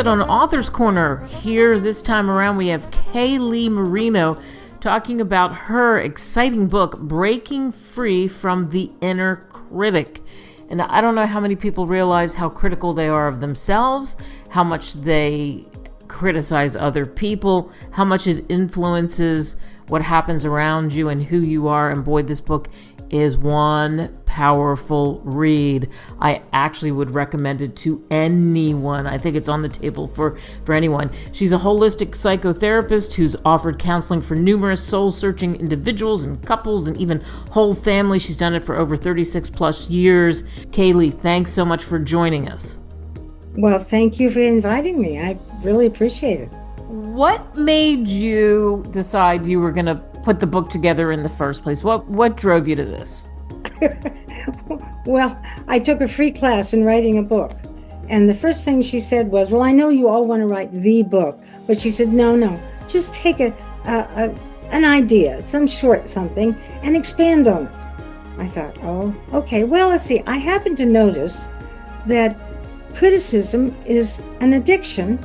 it on Author's Corner. Here this time around we have Kalie Marino talking about her exciting book, Breaking Free from the Inner Critic. And I don't know how many people realize how critical they are of themselves, how much they criticize other people, how much it influences what happens around you and who you are. And boy, this book is one powerful read. I actually would recommend it to anyone. I think it's on the table for anyone. She's a holistic psychotherapist who's offered counseling for numerous soul-searching individuals and couples and even whole families. She's done it for over 36 plus years. Kalie, thanks so much for joining us. Well, thank you for inviting me. I really appreciate it. What made you decide you were going to put the book together in the first place? What drove you to this? Well, I took a free class in writing a book. And the first thing she said was, well, I know you all want to write the book. But she said, no, just take an idea, some short something, and expand on it. I thought, oh, okay. Well, let's see. I happened to notice that criticism is an addiction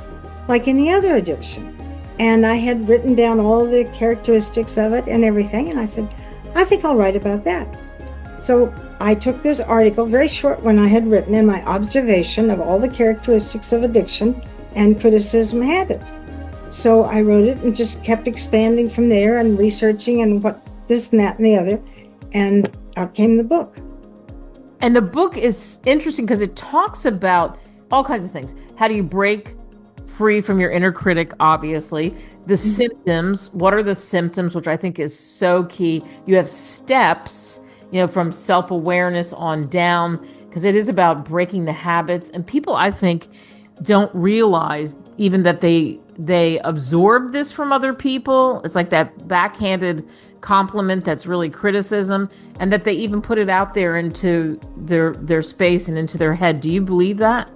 like any other addiction. And I had written down all the characteristics of it and everything. And I said, I think I'll write about that. So I took this article, very short one I had written, in my observation of all the characteristics of addiction and criticism had it. So I wrote it and just kept expanding from there and researching and what this and that and the other. And out came the book. And the book is interesting because it talks about all kinds of things. How do you break free from your inner critic, obviously. The symptoms, what are the symptoms, which I think is so key. You have steps, from self-awareness on down, because it is about breaking the habits. And people, I think, don't realize even that they absorb this from other people. It's like that backhanded compliment that's really criticism, and that they even put it out there into their space and into their head. Do you believe that?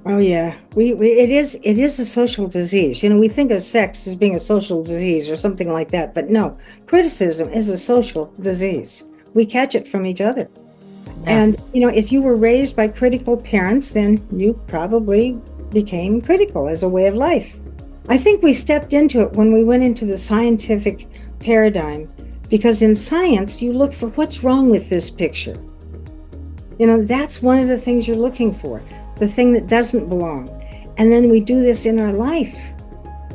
Oh yeah, it is a social disease. We think of sex as being a social disease or something like that, but no, criticism is a social disease. We catch it from each other. Yeah. And if you were raised by critical parents, then you probably became critical as a way of life. I think we stepped into it when we went into the scientific paradigm, because in science you look for what's wrong with this picture. That's one of the things you're looking for. The thing that doesn't belong. And then we do this in our life.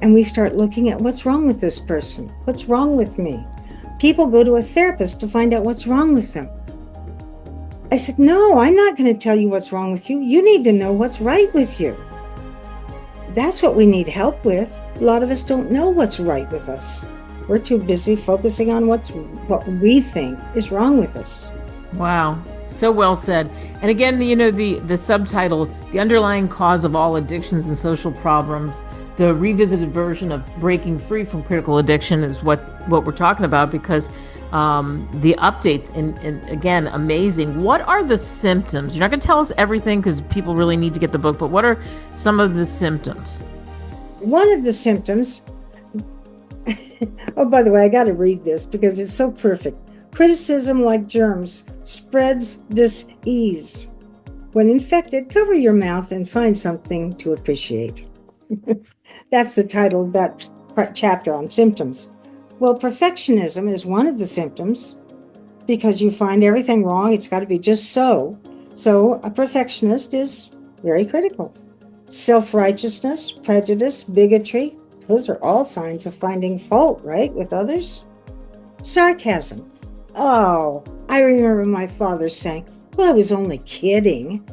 And we start looking at what's wrong with this person. What's wrong with me? People go to a therapist to find out what's wrong with them. I said, no, I'm not going to tell you what's wrong with you. You need to know what's right with you. That's what we need help with. A lot of us don't know what's right with us. We're too busy focusing on what we think is wrong with us. Wow. So well said. And again, the subtitle, The Underlying Cause of All Addictions and Social Problems, the revisited version of Breaking Free from Critical Addiction is what we're talking about, because the updates, and again, amazing. What are the symptoms? You're not going to tell us everything because people really need to get the book, but what are some of the symptoms? One of the symptoms, oh, by the way, I got to read this because it's so perfect. Criticism, like germs, spreads dis-ease. When infected, cover your mouth and find something to appreciate. That's the title of that chapter on symptoms. Well, perfectionism is one of the symptoms, because you find everything wrong. It's got to be just so. So a perfectionist is very critical. Self-righteousness, prejudice, bigotry, those are all signs of finding fault, right, with others. Sarcasm. Oh, I remember my father saying, well, I was only kidding.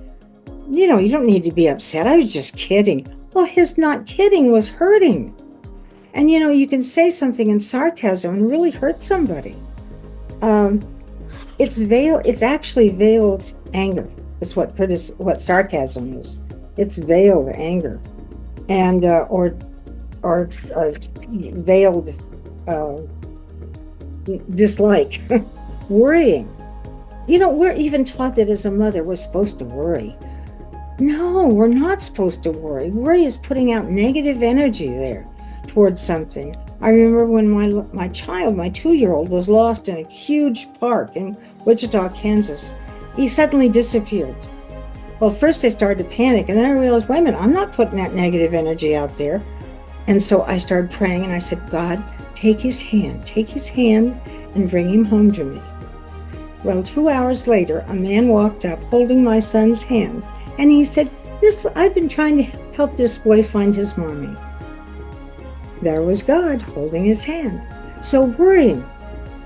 You don't need to be upset. I was just kidding. Well, his not kidding was hurting. And, you can say something in sarcasm and really hurt somebody. It's actually veiled anger. Is what sarcasm is. It's veiled anger. And, or veiled dislike. Worrying. We're even taught that as a mother we're supposed to worry. No, we're not supposed to worry. Worry is putting out negative energy there towards something. I remember when my child, my 2-year-old, was lost in a huge park in Wichita, Kansas. He suddenly disappeared. Well, first I started to panic, and then I realized, wait a minute, I'm not putting that negative energy out there. And so I started praying, and I said, God, take his hand and bring him home to me. Well, 2 hours later, a man walked up holding my son's hand, and he said, I've been trying to help this boy find his mommy. There was God holding his hand. So worrying,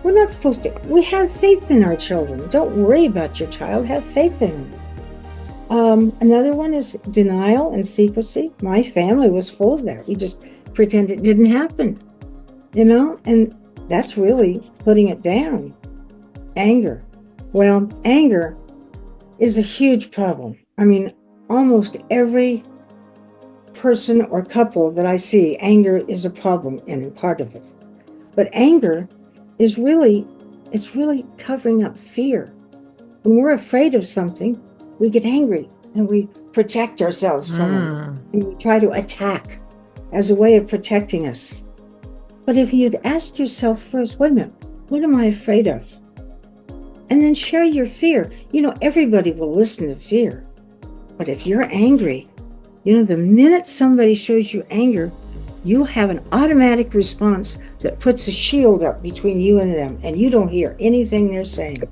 we're not supposed to. We have faith in our children. Don't worry about your child. Have faith in them. Another one is denial and secrecy. My family was full of that. We just pretend it didn't happen, and that's really putting it down. Anger. Well, anger is a huge problem. I mean, almost every person or couple that I see, anger is a problem in part of it. But anger is really covering up fear. When we're afraid of something, we get angry and we protect ourselves from it. And we try to attack as a way of protecting us. But if you'd ask yourself first, wait a minute, what am I afraid of? And then share your fear. Everybody will listen to fear. But if you're angry, the minute somebody shows you anger, you have an automatic response that puts a shield up between you and them, and you don't hear anything they're saying.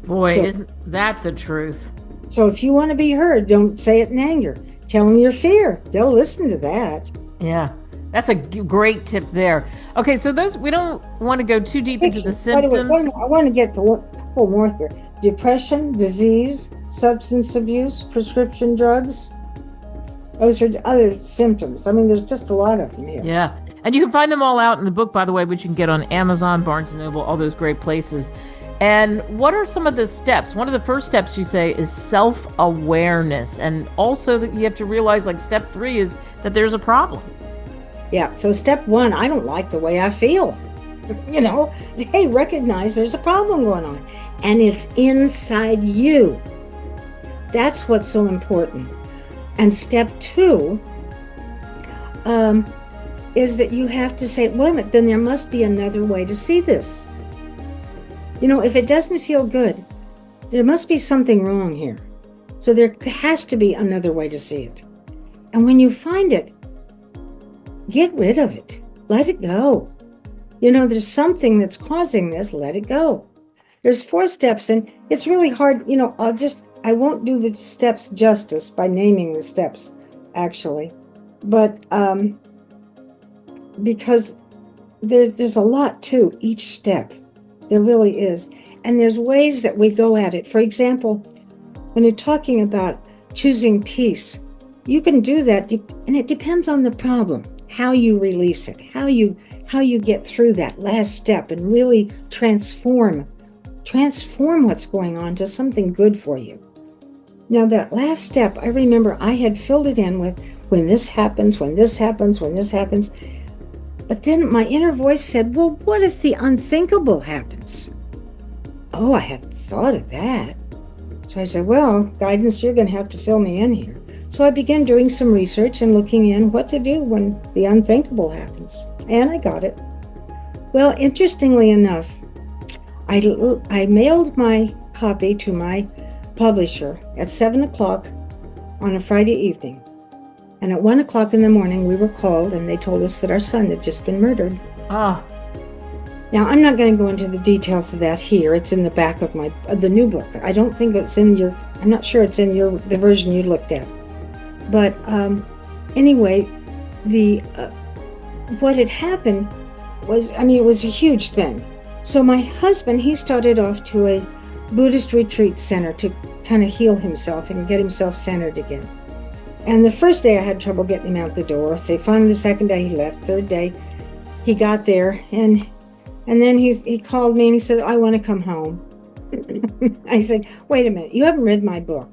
Boy, isn't that the truth? So if you want to be heard, don't say it in anger. Tell them your fear. They'll listen to that. Yeah, that's a great tip there. Okay, so we don't want to go too deep into the symptoms. I want to get to a couple more here. Depression, disease, substance abuse, prescription drugs. Those are other symptoms. I mean, there's just a lot of them here. Yeah. And you can find them all out in the book, by the way, which you can get on Amazon, Barnes & Noble, all those great places. And what are some of the steps? One of the first steps you say is self-awareness. And also that you have to realize, like, step 3 is that there's a problem. Yeah. So step 1, I don't like the way I feel. Hey, recognize there's a problem going on. And it's inside you. That's what's so important. And step 2 is that you have to say, wait a minute, then there must be another way to see this. If it doesn't feel good, there must be something wrong here. So there has to be another way to see it. And when you find it, get rid of it. Let it go. There's something that's causing this. Let it go. There's 4 steps, and it's really hard. I won't do the steps justice by naming the steps, actually. But because there's a lot to each step. There really is. And there's ways that we go at it. For example, when you're talking about choosing peace, you can do that, and it depends on the problem, how you release it, how you get through that last step and really transform what's going on to something good for you. Now, that last step, I remember I had filled it in with when this happens, when this happens, when this happens. But then my inner voice said, well, what if the unthinkable happens? Oh, I hadn't thought of that. So I said, well, guidance, you're going to have to fill me in here. So I began doing some research and looking in what to do when the unthinkable happens. And I got it. Well, interestingly enough, I mailed my copy to my publisher at 7 o'clock on a Friday evening. And at 1 o'clock in the morning, we were called and they told us that our son had just been murdered. Ah. Now, I'm not going to go into the details of that here. It's in the back of the new book. I don't think it's in I'm not sure it's in the version you looked at. But anyway, what had happened was, it was a huge thing. So my husband, he started off to a Buddhist retreat center to kind of heal himself and get himself centered again. And the first day I had trouble getting him out the door. So finally the second day he left. Third day he got there, and then he called me and he said, I want to come home. I said, wait a minute, you haven't read my book,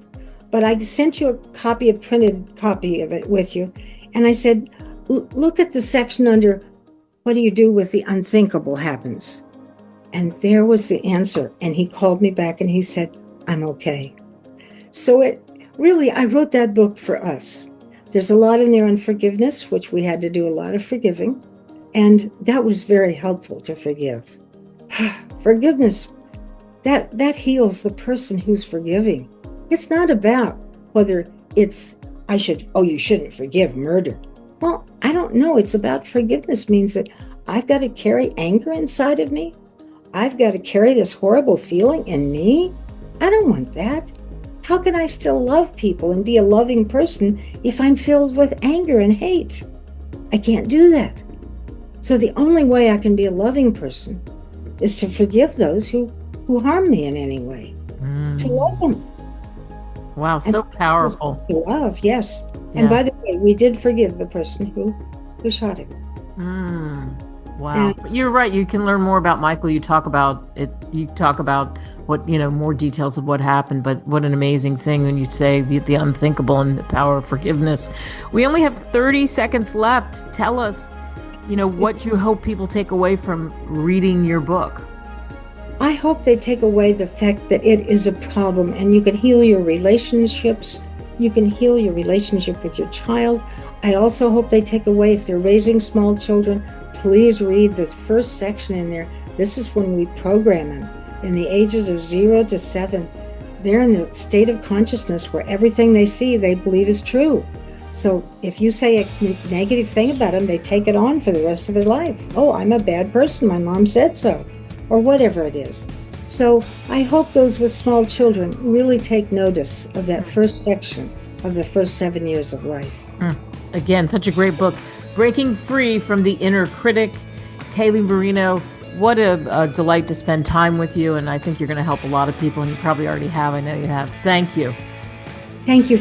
but I sent you a printed copy of it with you. And I said, look at the section under what do you do with the unthinkable happens? And there was the answer. And he called me back and he said, I'm okay. So I wrote that book for us. There's a lot in there on forgiveness, which we had to do a lot of forgiving. And that was very helpful to forgive. Forgiveness, that heals the person who's forgiving. It's not about whether it's, you shouldn't forgive murder. Well, I don't know. It's about forgiveness means that I've got to carry anger inside of me. I've got to carry this horrible feeling in me. I don't want that. How can I still love people and be a loving person if I'm filled with anger and hate? I can't do that. So the only way I can be a loving person is to forgive those who harm me in any way, to love them. Wow, so powerful. To love, yes. Yeah. And by the way, we did forgive the person who shot him. Wow. But you're right. You can learn more about Michael. You talk about it. You talk about what, more details of what happened, but what an amazing thing when you say the unthinkable and the power of forgiveness. We only have 30 seconds left. Tell us, what you hope people take away from reading your book. I hope they take away the fact that it is a problem and you can heal your relationships. You can heal your relationship with your child. I also hope they take away, if they're raising small children, please read the first section in there. This is when we program them in the ages of 0 to 7. They're in the state of consciousness where everything they see, they believe is true. So if you say a negative thing about them, they take it on for the rest of their life. Oh, I'm a bad person. My mom said so, or whatever it is. So I hope those with small children really take notice of that first section of the first 7 years of life. Again, such a great book. Breaking Free from the Inner Critic. Kalie Marino, what a delight to spend time with you. And I think you're going to help a lot of people, and you probably already have. I know you have. Thank you. Thank you.